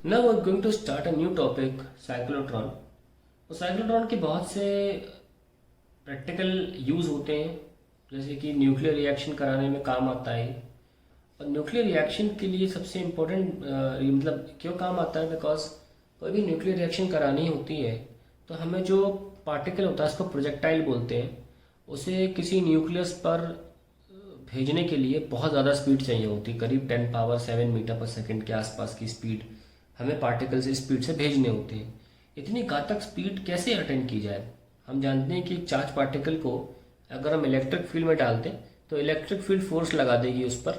Now we're going to start a new topic, cyclotron. तो cyclotron के बहुत से प्रैक्टिकल यूज़ होते हैं, जैसे कि न्यूक्लियर रिएक्शन कराने में काम आता है। और न्यूक्लियर रिएक्शन के लिए सबसे इम्पोर्टेंट मतलब क्यों काम आता है, बिकॉज कोई भी न्यूक्लियर रिएक्शन करानी होती है तो हमें जो पार्टिकल होता है उसको प्रोजेक्टाइल बोलते हैं, उसे किसी न्यूक्लियस पर भेजने के लिए बहुत ज़्यादा स्पीड चाहिए होती है। करीब 10⁻7 मीटर पर सेकंड के आसपास की स्पीड हमें पार्टिकल से स्पीड से भेजने होते हैं। इतनी घातक स्पीड कैसे अटेन की जाए? हम जानते हैं कि एक चार्ज पार्टिकल को अगर हम इलेक्ट्रिक फील्ड में डालते हैं तो इलेक्ट्रिक फील्ड फोर्स लगा देगी उस पर,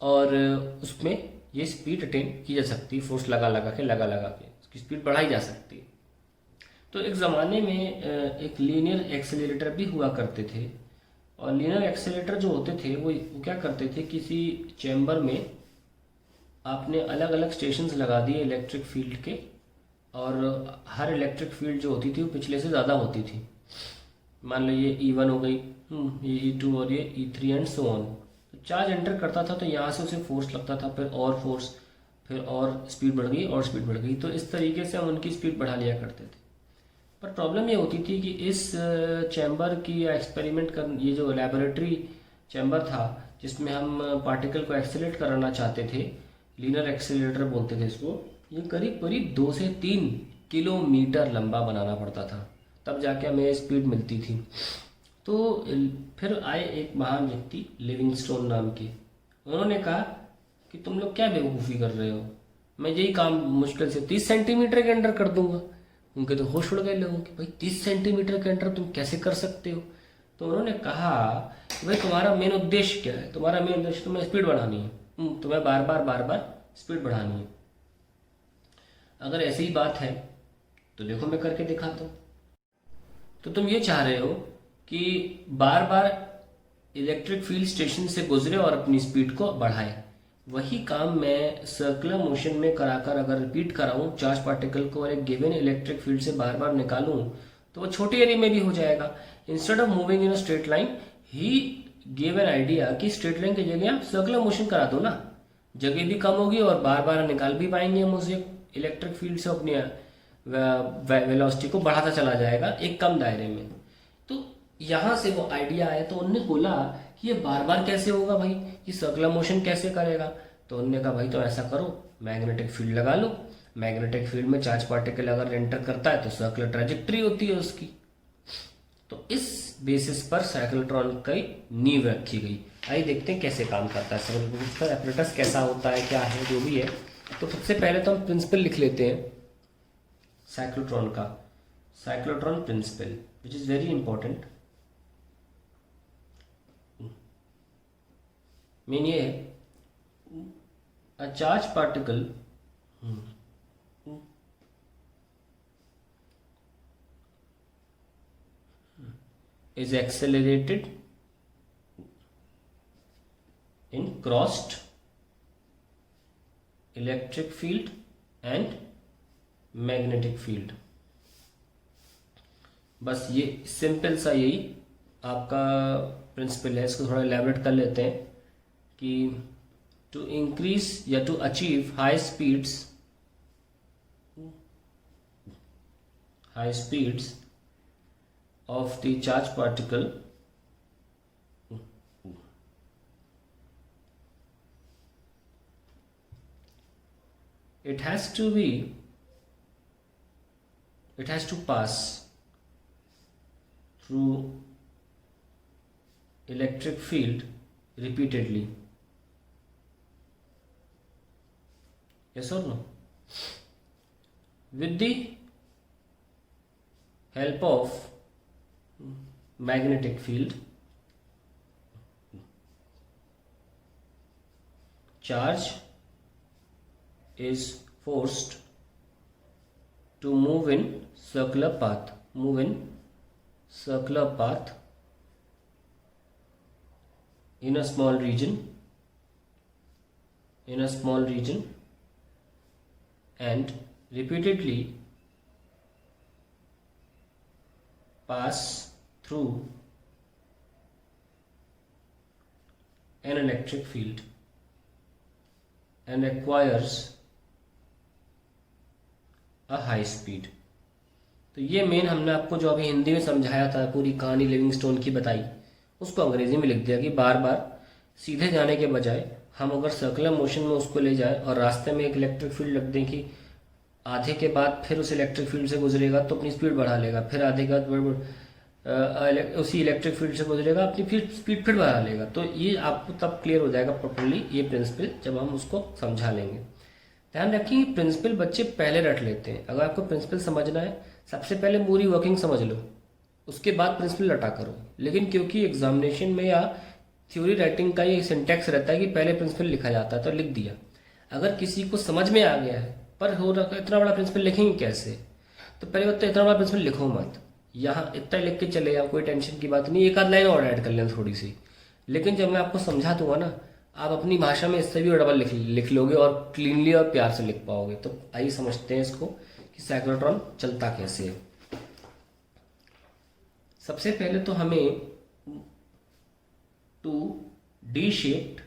और उसमें ये स्पीड अटेन की जा सकती है। फोर्स लगा लगा के उसकी स्पीड बढ़ाई जा सकती है। तो एक ज़माने में एक लीनियर एक्सेलरेटर भी हुआ करते थे। और लीनियर एक्सेलरेटर जो होते थे वो क्या करते थे, किसी चैम्बर में आपने अलग अलग स्टेशंस लगा दिए इलेक्ट्रिक फील्ड के, और हर इलेक्ट्रिक फील्ड जो होती थी वो पिछले से ज़्यादा होती थी। मान लो ये E1 हो गई, ये E2 और ये E3 एंड सो ऑन। तो चार्ज एंटर करता था तो यहाँ से उसे फोर्स लगता था, फिर और फोर्स, फिर और स्पीड बढ़ गई और स्पीड बढ़ गई। तो इस तरीके से हम उनकी स्पीड बढ़ा लिया करते थे। पर प्रॉब्लम ये होती थी कि इस चैम्बर की एक्सपेरिमेंट कर, ये जो लेबोरेटरी चैम्बर था जिसमें हम पार्टिकल को एक्सेलरेट कराना चाहते थे, लीनियर एक्सेलरेटर बोलते थे इसको, ये करीब करीब 2 से 3 किलोमीटर लंबा बनाना पड़ता था, तब जाके हमें स्पीड मिलती थी। तो फिर आए एक महान व्यक्ति लिविंगस्टोन नाम के। उन्होंने कहा कि तुम लोग क्या बेवकूफ़ी कर रहे हो, मैं यही काम मुश्किल से 30 सेंटीमीटर के अंदर कर दूंगा। उनके तो होश उड़ गए लोगों के, भाई 30 सेंटीमीटर के अंदर तुम कैसे कर सकते हो? तो उन्होंने कहा कि भाई तुम्हारा मेन उद्देश्य क्या है? तुम्हारा मेन उद्देश्य तुम्हें स्पीड बढ़ानी है, तुम्हें बार बार स्पीड बढ़ानी है। अगर ऐसी ही बात है तो देखो मैं करके दिखाता हूँ। तो तुम ये चाह रहे हो कि बार बार इलेक्ट्रिक फील्ड स्टेशन से गुजरे और अपनी स्पीड को बढ़ाए। वही काम मैं सर्कुलर मोशन में कराकर अगर रिपीट कराऊं, चार्ज पार्टिकल को और एक गिवन इलेक्ट्रिक फील्ड से बार बार निकालूं, तो वो छोटी एरिया में भी हो जाएगा। Instead of moving in a straight line, he give an idea कि स्ट्रेट लाइन की जगह आप सर्कुलर मोशन करा दो ना, जगह भी कम होगी और बार बार निकाल भी पाएंगे हम उसे इलेक्ट्रिक फील्ड से, अपनी वेलोसिटी को बढ़ाता चला जाएगा एक कम दायरे में। तो यहाँ से वो आइडिया आया, तो उनने बोला कि ये बार बार कैसे होगा भाई, ये सर्कुलर मोशन कैसे करेगा? तो उनने कहा भाई तो ऐसा करो, मैग्नेटिक फील्ड लगा लो। मैग्नेटिक फील्ड में चार्ज पार्टिकल अगर एंटर करता है तो सर्कुलर ट्रेजेक्ट्री होती है उसकी। तो इस बेसिस पर साइक्लोट्रॉन की नींव रखी गई। आइए देखते हैं कैसे काम करता है, उसका एपरेटस कैसा होता है, क्या है, जो भी है। तो सबसे पहले तो हम प्रिंसिपल लिख लेते हैं साइक्लोट्रॉन का। Cyclotron principal which is very important. Main ये है, a charge particle is accelerated in crossed electric field and magnetic field। बस ये सिंपल सा यही आपका प्रिंसिपल है। इसको थोड़ा एलैबोरेट कर लेते हैं कि टू इंक्रीज या to achieve high speeds of the charge particle, it has to pass through electric field repeatedly. Yes or no? With the help of magnetic field, charge is forced to move in circular path in a small region and repeatedly pass through an electric field and acquires a high speed. तो ये main हमने आपको जो अभी हिंदी में समझाया था, पूरी कहानी लिविंगस्टोन की बताई, उसको अंग्रेजी में लिख दिया कि बार बार सीधे जाने के बजाय हम अगर सर्कुलर मोशन में उसको ले जाएं और रास्ते में एक इलेक्ट्रिक फील्ड रख दें कि आधे के बाद फिर उस इलेक्ट्रिक फील्ड से गुजरेगा तो अपनी स्पीड बढ़ा लेगा, फिर आधे के बाद उसी इलेक्ट्रिक फील्ड से गुजरेगा, अपनी फिर स्पीड फिर बढ़ा लेगा। तो ये आपको तब क्लियर हो जाएगा प्रॉपरली ये प्रिंसिपल जब हम उसको समझा लेंगे। ध्यान रखिए प्रिंसिपल बच्चे पहले रट लेते हैं। अगर आपको प्रिंसिपल समझना है सबसे पहले पूरी वर्किंग समझ लो, उसके बाद प्रिंसिपल रटा करो। लेकिन क्योंकि एग्जामिनेशन में या थ्योरी राइटिंग का ये सिंटेक्स रहता है कि पहले प्रिंसिपल लिखा जाता है तो लिख दिया। अगर किसी को समझ में आ गया है पर हो रहा है इतना बड़ा प्रिंसिपल लिखेंगे कैसे, तो पहले बात तो इतना बड़ा प्रिंसिपल लिखो मत, यहाँ इतना लिख के चले जाओ, कोई टेंशन की बात नहीं, एक आध लाइन और ऐड कर लेना थोड़ी सी। लेकिन जब मैं आपको समझा दूंगा ना, आप अपनी भाषा में इससे भी डबल लिख लोगे और क्लीनली और प्यार से लिख पाओगे। तो आइए समझते हैं इसको कि साइक्लोट्रॉन चलता कैसे है। सबसे पहले तो हमें टू डी शेप्ड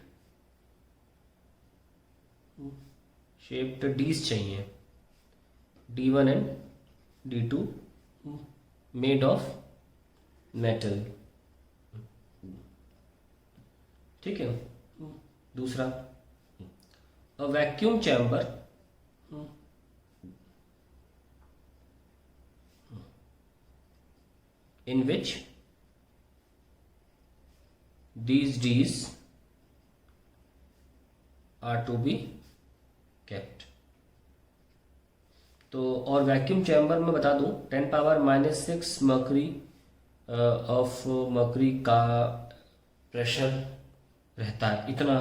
डीज चाहिए, D1 and D2 made of metal. ठीक है। दूसरा a vacuum chamber in which these D's are to be kept। तो और वैक्यूम चैम्बर में बता दूं 10⁻⁻⁶ मर्करी ऑफ मर्करी का प्रेशर रहता है। इतना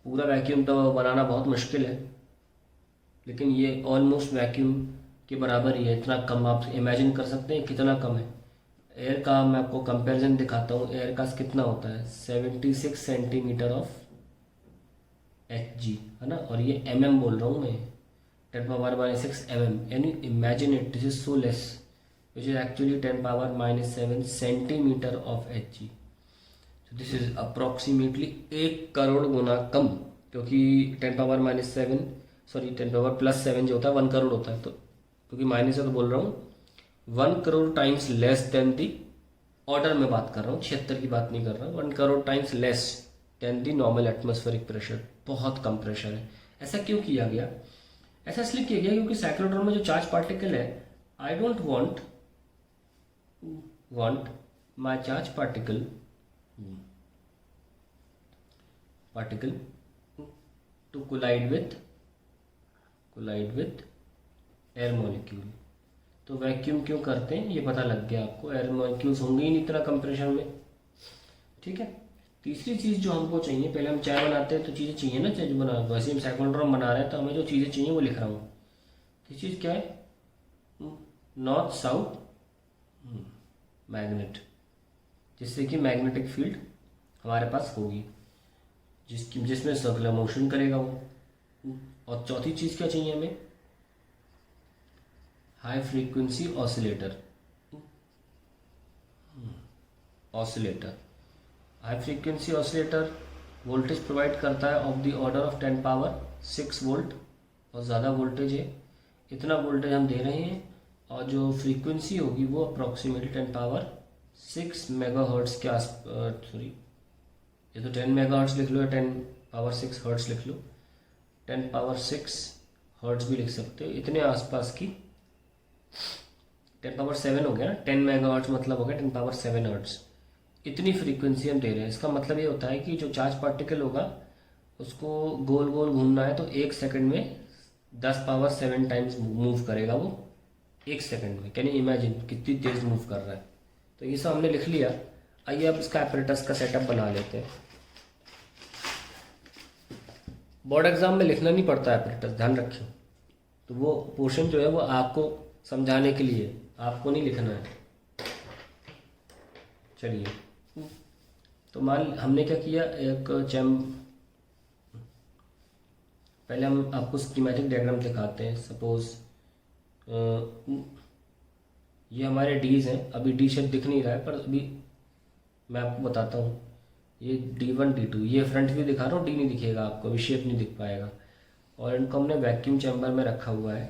पूरा वैक्यूम तो बनाना बहुत मुश्किल है, लेकिन ये ऑलमोस्ट वैक्यूम के बराबर ही है। इतना कम आप इमेजिन कर सकते हैं कितना कम है। एयर का मैं आपको कंपैरिजन दिखाता हूँ। एयर का कितना होता है 76 सेंटीमीटर ऑफ Hg, है ना, और ये mm बोल रहा हूँ मैं, 10⁻⁻⁶ mm, यानी imagine it, this is so less which is actually 10⁻⁷ centimetre of Hg। This is approximately 1 crore गुना कम, क्योंकि 10⁻⁷ सॉरी 10⁻+7 जो होता है 1 करोड़ होता है, तो क्योंकि माइनस से तो बोल रहा हूँ 1 करोड़ टाइम्स लेस देन दी, ऑर्डर में बात कर रहा हूँ, 76 की बात नहीं कर रहा हूँ, 1 crore times less than the normal atmospheric pressure. बहुत कम प्रेशर है। ऐसा क्यों किया गया? ऐसा इसलिए किया गया क्योंकि साइक्लोट्रॉन में जो चार्ज पार्टिकल है, I don't want my charge particle to collide with air molecule. तो वैक्यूम क्यों करते हैं ये पता लग गया आपको, एयर मॉलिक्यूल्स होंगे ही नहीं इतना कम प्रेशर में। ठीक है। तीसरी चीज़ जो हमको चाहिए, पहले हम चाय बनाते हैं तो चीज़ें चाहिए ना, चाय बना, वैसे हम साइक्लोट्रॉन बना रहे हैं तो हमें जो चीज़ें चाहिए वो लिख रहा हूँ। तीसरी चीज़ क्या है? नॉर्थ साउथ मैग्नेट, जिससे कि मैग्नेटिक फील्ड हमारे पास होगी जिसमें सर्कुलर मोशन करेगा वो। और चौथी चीज़ क्या चाहिए हमें? High frequency oscillator. High frequency oscillator voltage provide करता है of the order of 10⁻⁶ volt, और ज़्यादा वोल्टेज है, इतना वोल्टेज हम दे रहे हैं, और जो फ्रीक्वेंसी होगी वो अप्रॉक्सीमेटली 10⁻⁶ मेगाहर्ट्ज़ के आस, सॉरी ये तो 10 मेगाहर्ट्ज़ लिख लो या 10⁻⁶ हर्ट्ज़ लिख लो, 10⁻⁶ हर्ट्ज़ भी लिख सकते हो, इतने आसपास की 10⁻⁷ हो गया ना, 10 मेगाहर्ट्ज़ मतलब हो गया 10⁻⁷ हर्ट्ज़। इतनी फ्रीक्वेंसी हम दे रहे हैं। इसका मतलब ये होता है कि जो चार्ज पार्टिकल होगा उसको गोल गोल घूमना है तो 1 सेकंड में 10⁻⁷ टाइम्स मूव करेगा वो 1 सेकंड में। कैन यू इमेजिन कितनी तेज मूव कर रहा है। तो ये सब हमने लिख लिया। आइए अब इसका एपरेटस का सेटअप बना लेते हैं। बोर्ड एग्जाम में लिखना नहीं पड़ता एपरेटस, ध्यान रखिए। तो वो पोर्शन जो है वो आपको समझाने के लिए, आपको नहीं लिखना है। चलिए, तो मान हमने क्या किया, एक पहले हम आपको स्कीमेटिक डायग्राम दिखाते हैं। सपोज ये हमारे डीज हैं, अभी डी शेप दिख नहीं रहा है पर अभी मैं आपको बताता हूँ। ये D1 D2, ये फ्रंट व्यू दिखा रहा हूँ, डी नहीं दिखेगा आपको, अभी शेप नहीं दिख पाएगा। और इनको हमने वैक्यूम चैम्बर में रखा हुआ है,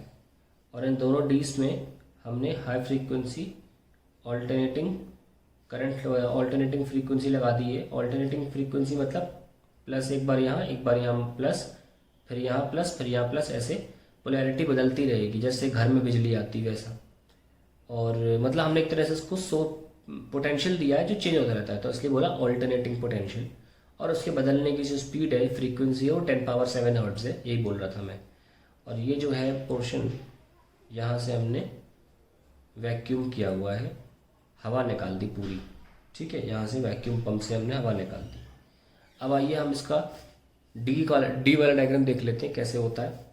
और इन दोनों डीज में हमने high frequency alternating current alternating frequency लगा दी है। ऑल्टरनेटिंग फ्रीक्वेंसी मतलब प्लस एक बार यहाँ प्लस, फिर यहाँ प्लस, फिर यहाँ प्लस, ऐसे पोलैरिटी बदलती रहेगी जैसे घर में बिजली आती वैसा। और मतलब हमने एक तरह से उसको पोटेंशियल दिया है जो चेंज होता रहता है, तो इसलिए बोला ऑल्टरनेटिंग पोटेंशियल। और उसके बदलने की जो स्पीड है, फ्रीक्वेंसी है, वो 10⁻⁷ हर्ट्ज है, यही बोल रहा था मैं। और ये जो है पोर्शन, यहाँ से हमने वैक्यूम किया हुआ है, हवा निकाल दी पूरी, ठीक है। यहाँ से वैक्यूम पंप से हमने हवा निकाल दी। अब आइए हम इसका डी वाला डायग्राम देख लेते हैं कैसे होता है।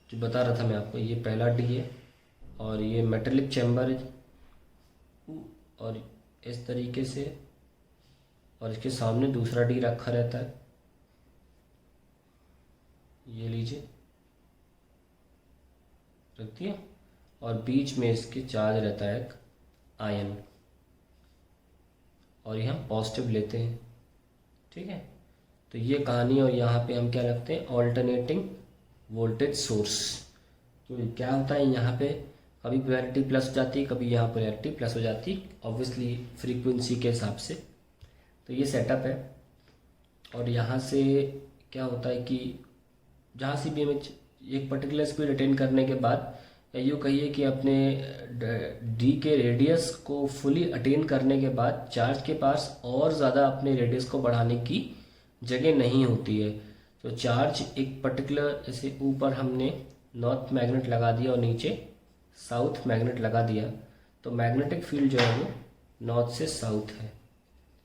जो बता रहा था मैं आपको, ये पहला डी है और ये मेटेलिक चैम्बर है और इस तरीके से, और इसके सामने दूसरा डी रखा रहता है, ये लीजिए, रख दिया। और बीच में इसके चार्ज रहता है एक आयन, और यहाँ पॉजिटिव लेते हैं, ठीक है। तो ये कहानी। और यहाँ पे हम क्या रखते हैं, ऑल्टरनेटिंग वोल्टेज सोर्स। तो क्या होता है, यहाँ पे कभी पोलैरिटी प्लस हो जाती है, कभी यहाँ पोलैरिटी प्लस हो जाती है, ऑब्वियसली फ्रीक्वेंसी के हिसाब से। तो ये सेटअप है। और यहाँ से क्या होता है कि जहाँ से भी हमें एक पर्टिकुलर स्पीड अटेन करने के बाद, या यूँ कहिए कि अपने डी के रेडियस को फुली अटेन करने के बाद चार्ज के पास और ज़्यादा अपने रेडियस को बढ़ाने की जगह नहीं होती है। तो चार्ज एक पर्टिकुलर, जैसे ऊपर हमने नॉर्थ मैग्नेट लगा दिया और नीचे साउथ मैग्नेट लगा दिया, तो मैग्नेटिक फील्ड जो है वो नॉर्थ से साउथ है।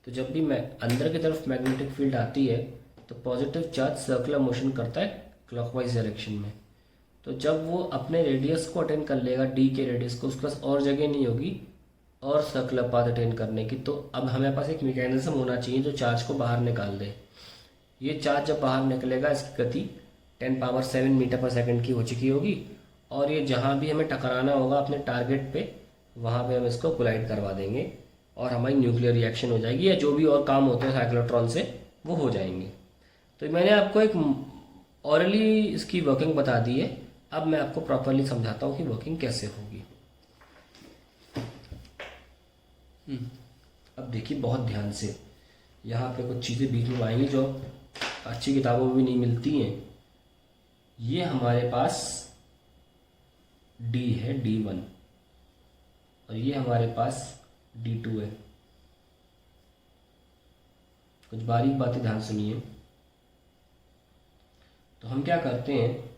तो जब भी अंदर की तरफ मैग्नेटिक फील्ड आती है तो पॉजिटिव चार्ज सर्कुलर मोशन करता है क्लॉकवाइज डायरेक्शन में। तो जब वो अपने रेडियस को अटेन कर लेगा, डी के रेडियस को, उसके पास और जगह नहीं होगी और सर्कुलर पाथ अटेन करने की। तो अब हमारे पास एक मैकेनिज्म होना चाहिए जो चार्ज को बाहर निकाल दे। ये चार्ज जब बाहर निकलेगा, इसकी गति 10⁻⁷ मीटर पर सेकंड की हो चुकी होगी, और ये जहाँ भी हमें टकराना होगा अपने टारगेट पे, वहाँ पे हम इसको कोलाइड करवा देंगे और हमारी न्यूक्लियर रिएक्शन हो जाएगी, या जो भी और काम होते हैं साइक्लोट्रॉन से वो हो जाएंगे। तो मैंने आपको एक ऑरली इसकी वर्किंग बता दी है। अब मैं आपको प्रॉपरली समझाता हूँ कि वर्किंग कैसे होगी। अब देखिए बहुत ध्यान से, यहाँ पे कुछ चीज़ें बीच में आएंगी जो अच्छी किताबों में भी नहीं मिलती हैं। ये हमारे पास डी है, D1, और ये हमारे पास D2 है। कुछ बारीक बातें ध्यान सुनिए। तो हम क्या करते हैं,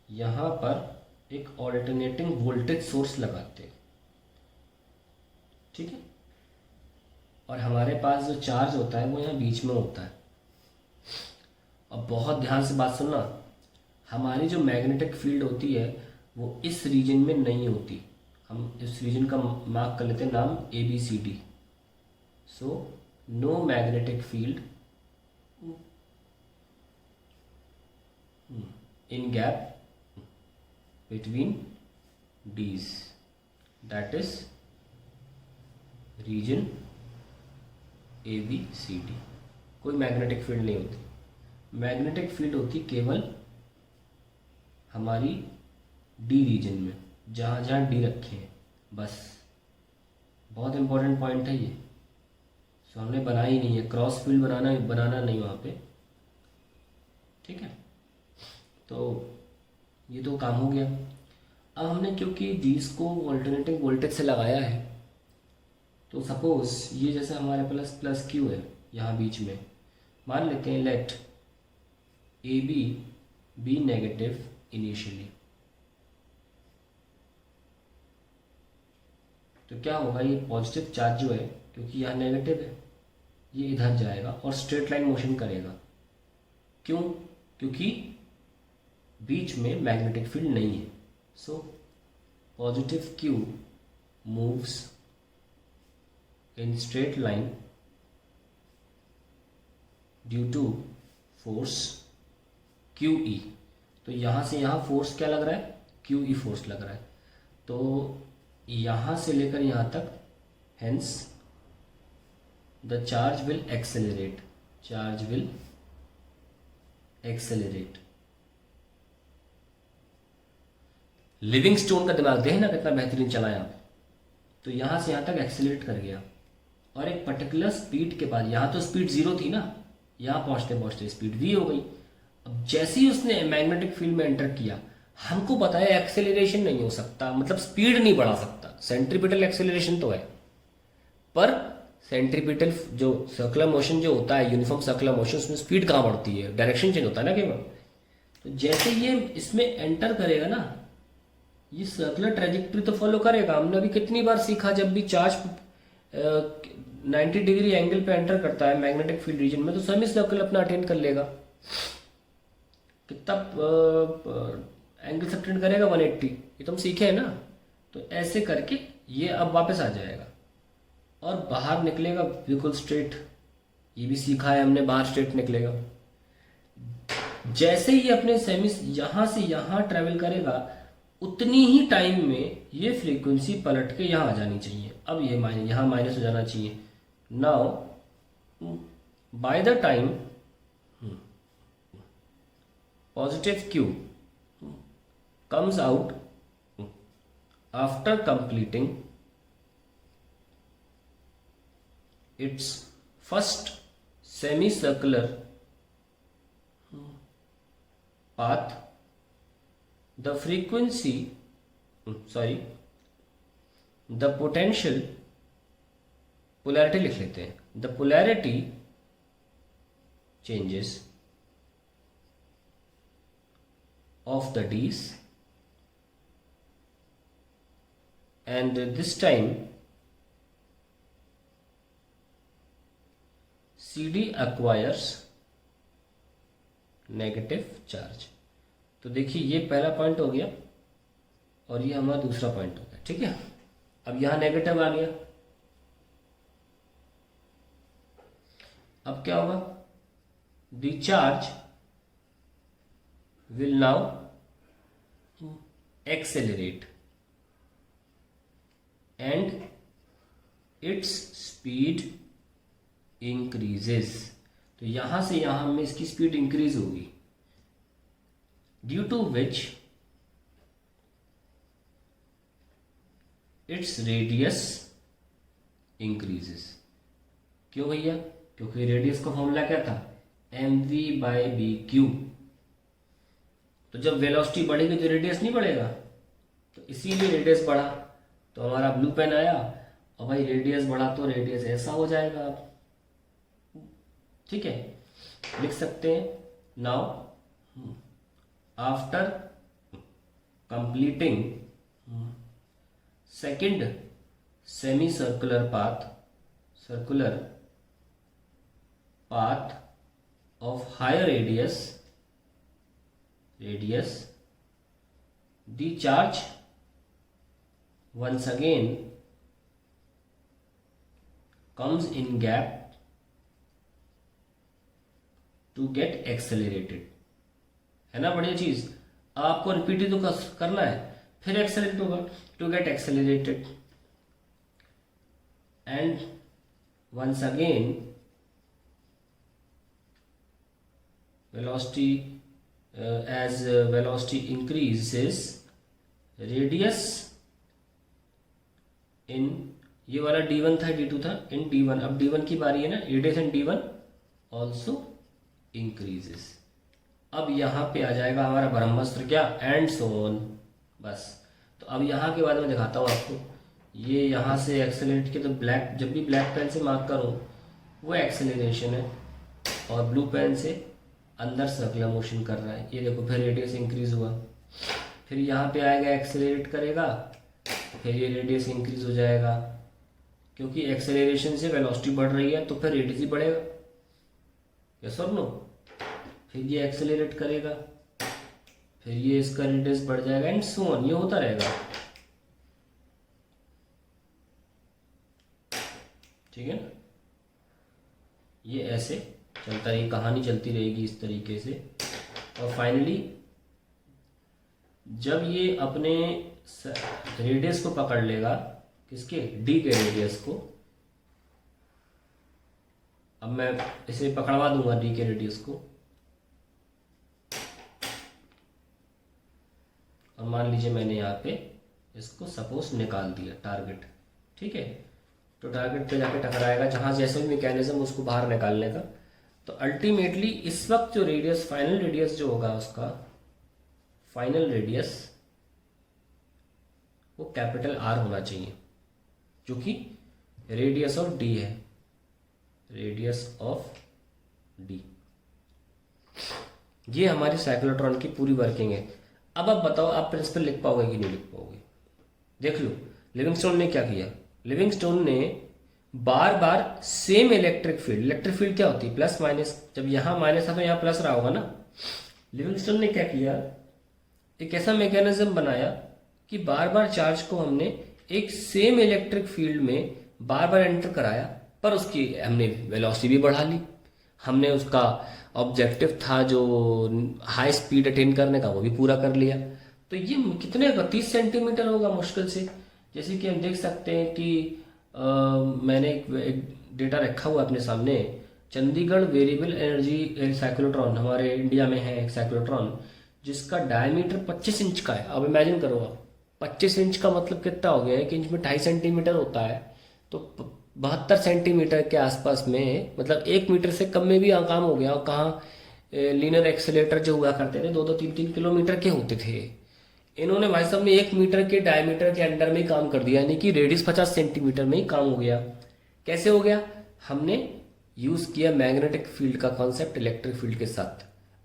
यहाँ पर एक ऑल्टरनेटिंग वोल्टेज सोर्स लगाते हैं, ठीक है। और हमारे पास जो चार्ज होता है वो यहाँ बीच में होता है। अब बहुत ध्यान से बात सुनना, हमारी जो मैग्नेटिक फील्ड होती है वो इस रीजन में नहीं होती। हम इस रीजन का मार्क कर लेते हैं नाम ABCD। So no magnetic field in gap between D's, that is region ABCD। कोई मैग्नेटिक फील्ड नहीं होती। मैग्नेटिक फील्ड होती केवल हमारी डी रीजन में, जहाँ जहाँ डी रखे हैं, बस। बहुत इंपॉर्टेंट पॉइंट है ये। सो हमने बनाई नहीं है, क्रॉस फील्ड बनाना नहीं वहाँ पे, ठीक है। तो ये तो काम हो गया। अब हमने क्योंकि जीस को ऑल्टरनेटिंग वोल्टेज से लगाया है, तो सपोज ये जैसे हमारे प्लस प्लस क्यू है यहाँ बीच में, मान लेते हैं let AB be negative initially. तो क्या होगा, ये पॉजिटिव चार्ज जो है, क्योंकि यहाँ नेगेटिव है, ये इधर जाएगा और स्ट्रेट लाइन मोशन करेगा। क्यों? क्योंकि बीच में मैग्नेटिक फील्ड नहीं है। So positive Q moves in straight line due to force QE। तो यहाँ से यहाँ फोर्स क्या लग रहा है, QE फोर्स लग रहा है। तो यहाँ से लेकर यहाँ तक, hence the charge will accelerate, charge will accelerate. Living stone का दिमाग देख ना कितना बेहतरीन चला यहाँ। तो यहाँ से यहाँ तक एक्सेलरेट कर गया और एक पर्टिकुलर स्पीड के बाद, यहाँ तो स्पीड 0 थी ना, यहाँ पहुँचते पहुँचते स्पीड v हो गई। अब जैसे ही उसने मैग्नेटिक फील्ड में एंटर किया, हमको पता है एक्सेलरेशन नहीं हो सकता, मतलब स्पीड नहीं बढ़ा सकता। सेंट्रीपिटल एक्सेलरेशन तो है, पर सेंट्रीपिटल जो सर्कुलर मोशन जो होता है, यूनिफॉर्म सर्कुलर मोशन, उसमें स्पीड कहाँ बढ़ती है, डायरेक्शन चेंज होता है ना केवल। तो जैसे ये इसमें एंटर करेगा ना, ये सर्कुलर ट्रेजेक्टरी तो फॉलो करेगा। हमने अभी कितनी बार सीखा, जब भी चार्ज 90 डिग्री एंगल पे एंटर करता है मैग्नेटिक फील्ड रीजन में, तो सेमी सर्कल अपना अटेन कर लेगा। कितना एंगल से अटेन करेगा? 180। ये तो हम सीखे हैं ना। तो ऐसे करके ये अब वापस आ जाएगा और बाहर निकलेगा बिल्कुल स्ट्रेट। ये भी सीखा है हमने, बाहर स्ट्रेट निकलेगा। जैसे ही अपने सेमी यहां से यहां ट्रेवल करेगा, उतनी ही टाइम में ये फ्रीक्वेंसी पलट के यहाँ आ जानी चाहिए। अब ये यहाँ माइनस हो जाना चाहिए। Now by the time positive Q comes out after completing its first semicircular path, the frequency, the potential, polarity लिख लेते हैं, the polarity changes of the D's, and this time CD acquires negative charge. तो देखिए ये पहला point हो गया और ये हमारा दूसरा पॉइंट हो गया, ठीक है। अब यहां नेगेटिव आ गया। अब क्या होगा? The charge will now accelerate and its speed increases। तो यहां से यहां में इसकी स्पीड इंक्रीज होगी, due to which its radius increases. क्यों भैया? क्योंकि रेडियस का फॉर्मूला क्या था? mv/bq। तो जब वेलोसिटी बढ़ेगी तो रेडियस नहीं बढ़ेगा, तो इसीलिए रेडियस बढ़ा। तो हमारा ब्लू पेन आया और भाई रेडियस बढ़ा तो रेडियस ऐसा हो जाएगा। आप ठीक है, लिख सकते हैं। Now after completing second semi circular path of higher radius, the charge once again comes in gap to get accelerated। है ना बढ़िया चीज। आपको रिपीट ही तो करना है, फिर एक्सेलरेट होगा, to get accelerated and once again velocity as velocity increases, radius in, ये वाला d1 था d2 था, in d1, अब d1 की बारी है ना, radius in d1 also increases। अब यहाँ पे आ जाएगा हमारा ब्रह्मास्त्र क्या, एंड सो ऑन। बस। तो अब यहाँ के बाद मैं दिखाता हूँ आपको। ये यहाँ से एक्सेलरेट के, तो ब्लैक, जब भी ब्लैक पेन से मार्क करूँ वो एक्सेलरेशन है, और ब्लू पेन से अंदर सर्कुलर मोशन कर रहा है। ये देखो, फिर रेडियस इंक्रीज हुआ, फिर यहाँ पे आएगा एक्सेलरेट करेगा, फिर ये रेडियस इंक्रीज हो जाएगा, क्योंकि एक्सेलरेशन से वेलोसिटी बढ़ रही है तो फिर रेडियस ही बढ़ेगा। यस और नो? फिर ये एक्सेलरेट करेगा, फिर ये इसका रेडियस बढ़ जाएगा, एंड सो ऑन। ये होता रहेगा, ठीक है ना। ये ऐसे चलता रहेगी, कहानी चलती रहेगी इस तरीके से। और फाइनली जब ये अपने रेडियस को पकड़ लेगा, किसके, डी के रेडियस को, अब मैं इसे पकड़वा दूंगा डी के रेडियस को, और मान लीजिए मैंने यहाँ पे इसको सपोज निकाल दिया टारगेट, ठीक है। तो टारगेट पे जाके टकराएगा, जहाँ जैसे भी मैकेनिज्म उसको बाहर निकालने का। तो अल्टीमेटली इस वक्त जो रेडियस, फाइनल रेडियस जो होगा उसका, फाइनल रेडियस वो कैपिटल आर होना चाहिए, जो कि रेडियस ऑफ डी है, रेडियस ऑफ डी। ये हमारी साइक्लोट्रॉन की पूरी वर्किंग है। अब आप बताओ, आप प्रिंसिपल लिख पाओगे कि नहीं लिख पाओगे? देख लो लिविंगस्टोन ने क्या किया। लिविंगस्टोन ने बार बार सेम इलेक्ट्रिक फील्ड क्या होती है, प्लस माइनस, जब यहाँ माइनस था तो यहाँ प्लस रहा होगा ना। लिविंगस्टोन ने क्या किया, एक ऐसा मैकेनिज्म बनाया कि बार बार चार्ज को हमने एक सेम इलेक्ट्रिक फील्ड में बार बार एंटर कराया, पर उसकी हमने वेलोसिटी भी बढ़ा ली। हमने उसका ऑब्जेक्टिव था जो हाई स्पीड अटेन करने का, वो भी पूरा कर लिया। तो ये कितने का, 30 सेंटीमीटर होगा मुश्किल से। जैसे कि हम देख सकते हैं कि मैंने एक डेटा रखा हुआ अपने सामने, चंडीगढ़ वेरिएबल एनर्जी साइक्लोट्रॉन, हमारे इंडिया में है एक साइक्लोट्रॉन जिसका डायमीटर 25 इंच का है। अब इमेजिन करो आप, 25 इंच का मतलब कितना हो गया, 1 इंच में 2.5 सेंटीमीटर होता है, तो 72 सेंटीमीटर के आसपास में, मतलब 1 मीटर से कम में भी काम हो गया। और कहाँ लीनियर एक्सेलेरेटर जो हुआ करते थे 2-2, 3-3 किलोमीटर के होते थे, इन्होंने भाई साहब ने 1 मीटर के डायमीटर के अंडर में ही काम कर दिया, यानी कि रेडियस 50 सेंटीमीटर में ही काम हो गया। कैसे हो गया? हमने यूज किया मैग्नेटिक फील्ड का कॉन्सेप्ट इलेक्ट्रिक फील्ड के साथ।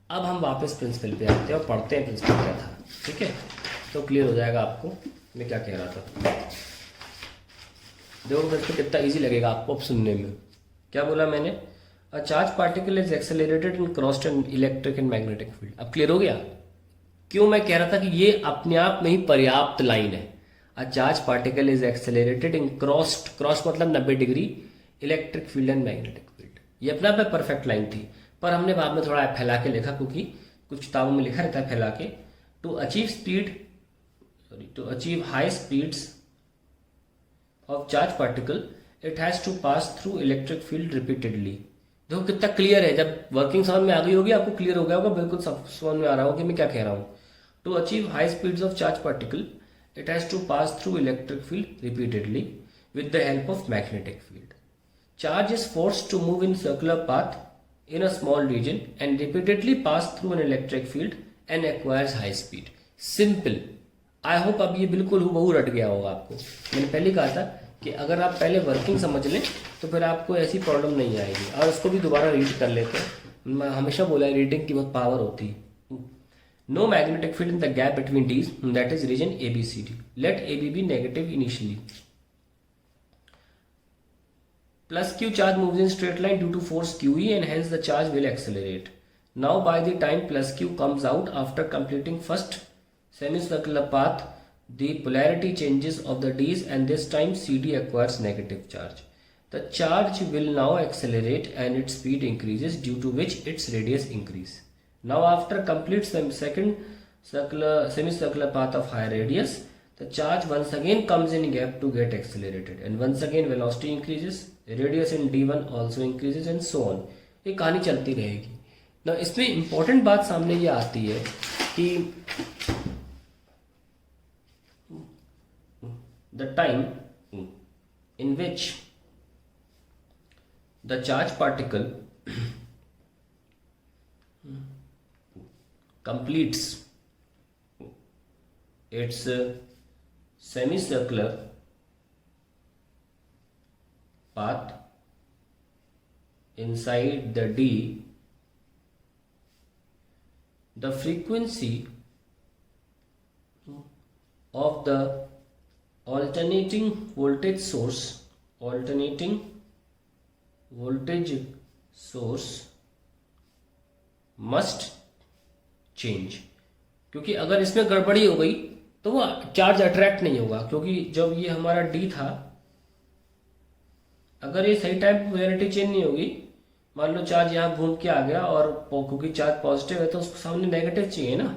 अब हम वापस प्रिंसिपल पे आते हैं और पढ़ते हैं प्रिंसिपल क्या था, ठीक है। तो क्लियर हो जाएगा आपको मैं क्या कह रहा था। देखो दोस्तों कितना इजी लगेगा आपको अब सुनने में। क्या बोला मैंने? A charge particle is accelerated in crossed an electric and magnetic field. अब क्लियर हो गया क्यों मैं कह रहा था कि ये अपने आप में ही पर्याप्त लाइन है। A charge particle is accelerated in crossed मतलब 90 degree electric field and magnetic field. ये अपने आप में परफेक्ट लाइन थी, पर हमने बाद में थोड़ा फैला के लिखा, क्योंकि कुछ किताबों में लिखा रहता है फैला के। To achieve high speeds of charge particle it has to pass through electric field repeatedly. देखो कितना क्लियर है, जब वर्किंग समझ में आ गई होगी आपको, क्लियर हो गया होगा, बिल्कुल समझ में आ रहा होगा कि मैं क्या कह रहा हूँ। To achieve high speeds of charge particle it has to pass through electric field repeatedly with the help of magnetic field. Charge is forced to move in circular path in a small region and repeatedly pass through an electric field and acquires high speed. Simple. I hope अब ये बिल्कुल हूबहू रट गया होगा आपको। मैंने पहले कहा था कि अगर आप पहले वर्किंग समझ लें तो फिर आपको ऐसी प्रॉब्लम नहीं आएगी। और उसको भी दोबारा रीड कर लेते हैं। मैं हमेशा बोला है रीडिंग की बहुत पावर होती है। No magnetic field in the gap between D's, that is region ABCD. Let AB be negative initially. Plus Q charge moves in straight line due to force QE and hence the charge will accelerate. Now by the time plus Q comes out after completing first semicircular path, the polarity changes of the D's and this time CD acquires negative charge. The charge will now accelerate and its speed increases, due to which its radius increase. Now after complete semicircular path of higher radius, the charge once again comes in gap to get accelerated and once again velocity increases, radius in D1 also increases and so on. ये कहानी चलती रहेगी ना। इसमें important बात सामने ये आती है कि the time in which the charge particle completes its semicircular path inside the D, the frequency of the alternating voltage source must change. क्योंकि अगर इसमें गड़बड़ी हो गई तो वो चार्ज अट्रैक्ट नहीं होगा, क्योंकि जब ये हमारा डी था, अगर ये सही टाइम पोलैरिटी चेंज नहीं होगी, मान लो चार्ज यहाँ घूम के आ गया और क्योंकि चार्ज पॉजिटिव है तो उसको सामने नेगेटिव चाहिए ना।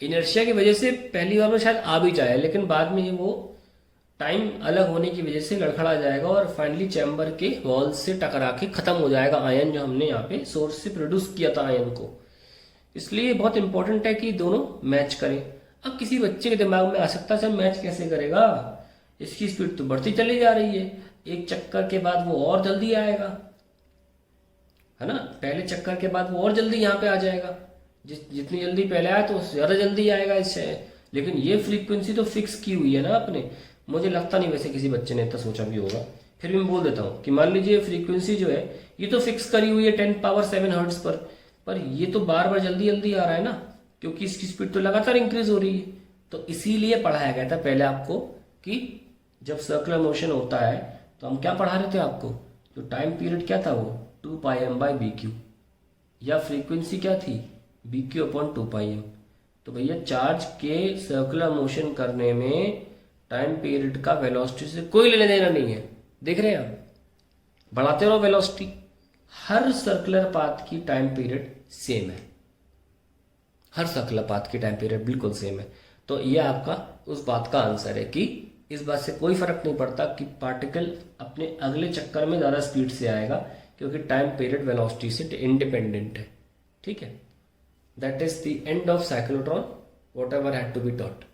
इनर्शिया की वजह से पहली बार में शायद आ भी जाए, लेकिन बाद में वो टाइम अलग होने की वजह से लड़खड़ा जाएगा और फाइनली चैम्बर के वॉल से टकरा के खत्म हो जाएगा आयन जो हमने यहाँ पे सोर्स से प्रोड्यूस किया था आयन को। इसलिए बहुत इंपॉर्टेंट है कि दोनों मैच करें। अब किसी बच्चे के दिमाग में आ सकता है, सर मैच कैसे करेगा, इसकी स्पीड तो बढ़ती चली जा रही है, एक चक्कर के बाद वो और जल्दी आएगा, है ना, पहले चक्कर के बाद वो और जल्दी यहाँ पे आ जाएगा, जितनी जल्दी पहले आया तो उससे ज़्यादा जल्दी आएगा इससे। लेकिन ये फ्रीक्वेंसी तो फिक्स की हुई है ना आपने। मुझे लगता नहीं वैसे किसी बच्चे ने इतना सोचा भी होगा, फिर भी मैं बोल देता हूँ कि मान लीजिए फ्रीक्वेंसी जो है ये तो फिक्स करी हुई है 10⁻7 हर्ट्ज पर ये तो बार बार जल्दी जल्दी आ रहा है ना, क्योंकि इसकी स्पीड तो लगातार इंक्रीज हो रही है। तो इसीलिए पढ़ाया गया था पहले आपको कि जब सर्कुलर मोशन होता है तो हम क्या पढ़ा रहे थे आपको, जो टाइम पीरियड क्या था वो 2πm/bq, या फ्रीक्वेंसी क्या थी bq/2πm। तो भैया चार्ज के सर्कुलर मोशन करने में टाइम पीरियड का वेलोसिटी से कोई लेने देना नहीं है। देख रहे हैं आप, बढ़ाते रहो वेलोसिटी, हर सर्कुलर पाथ की टाइम पीरियड सेम है, हर सर्कुलर पाथ की टाइम पीरियड बिल्कुल सेम है। तो ये आपका उस बात का आंसर है कि इस बात से कोई फर्क नहीं पड़ता कि पार्टिकल अपने अगले चक्कर में ज़्यादा स्पीड से आएगा, क्योंकि टाइम पीरियड वेलोसिटी से इंडिपेंडेंट है। ठीक है, that is the end of cyclotron, whatever had to be taught.